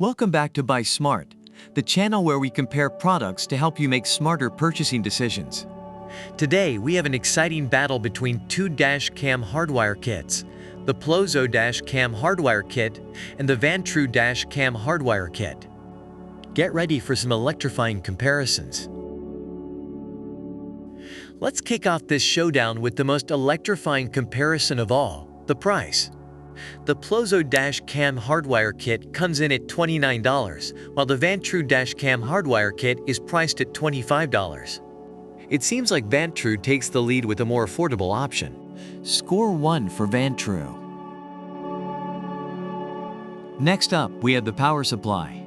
Welcome back to Buy Smart, the channel where we compare products to help you make smarter purchasing decisions. Today, we have an exciting battle between two Dash Cam Hardwire Kits, the Plozoe Dash Cam Hardwire Kit and the Vantrue Dash Cam Hardwire Kit. Get ready for some electrifying comparisons. Let's kick off this showdown with the most electrifying comparison of all, the price. The Plozoe Dash Cam Hardwire Kit comes in at $29, while the Vantrue Dash Cam Hardwire Kit is priced at $25. It seems like Vantrue takes the lead with a more affordable option. Score 1 for Vantrue. Next up, we have the power supply.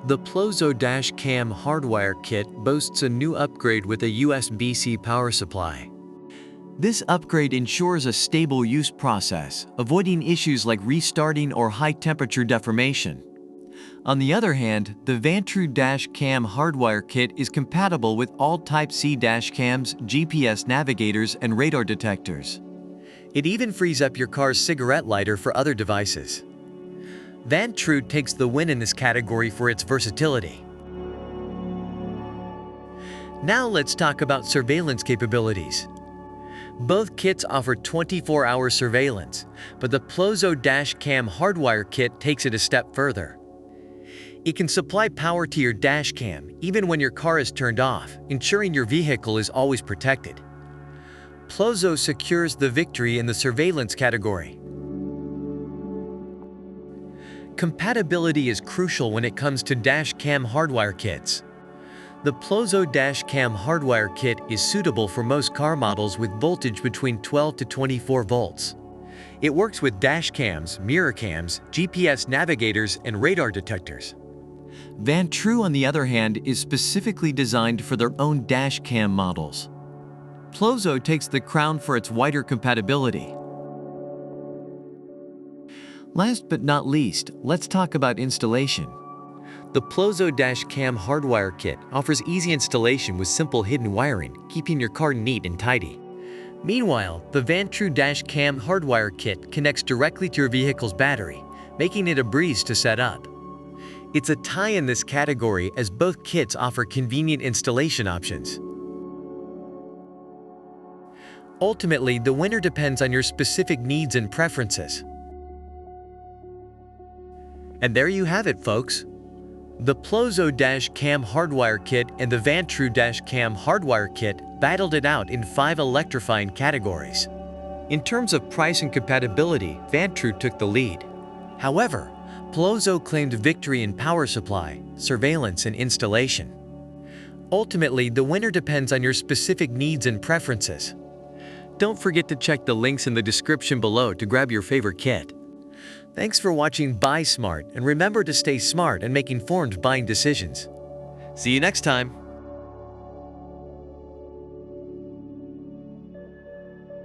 The Plozoe Dash Cam Hardwire Kit boasts a new upgrade with a USB-C power supply. This upgrade ensures a stable use process, avoiding issues like restarting or high-temperature deformation. On the other hand, the Vantrue Dash Cam Hardwire Kit is compatible with all Type-C dash cams, GPS navigators, and radar detectors. It even frees up your car's cigarette lighter for other devices. Vantrue takes the win in this category for its versatility. Now let's talk about surveillance capabilities. Both kits offer 24-hour surveillance, but the Plozoe Dash Cam Hardwire Kit takes it a step further. It can supply power to your dash cam even when your car is turned off, ensuring your vehicle is always protected. Plozoe secures the victory in the surveillance category. Compatibility is crucial when it comes to dash cam hardwire kits. The Plozoe Dash Cam Hardwire Kit is suitable for most car models with voltage between 12 to 24 volts. It works with dash cams, mirror cams, GPS navigators, and radar detectors. Vantrue, on the other hand, is specifically designed for their own dash cam models. Plozoe takes the crown for its wider compatibility. Last but not least, let's talk about installation. The Plozoe Dash Cam Hardwire Kit offers easy installation with simple hidden wiring, keeping your car neat and tidy. Meanwhile, the Vantrue Dash Cam Hardwire Kit connects directly to your vehicle's battery, making it a breeze to set up. It's a tie in this category as both kits offer convenient installation options. Ultimately, the winner depends on your specific needs and preferences. And there you have it, folks. The Plozoe Dash Cam Hardwire Kit and the Vantrue Dash Cam Hardwire Kit battled it out in 5 electrifying categories. In terms of price and compatibility, Vantrue took the lead. However, Plozoe claimed victory in power supply, surveillance, and installation. Ultimately, the winner depends on your specific needs and preferences. Don't forget to check the links in the description below to grab your favorite kit. Thanks for watching Buy Smart, and remember to stay smart and make informed buying decisions. See you next time!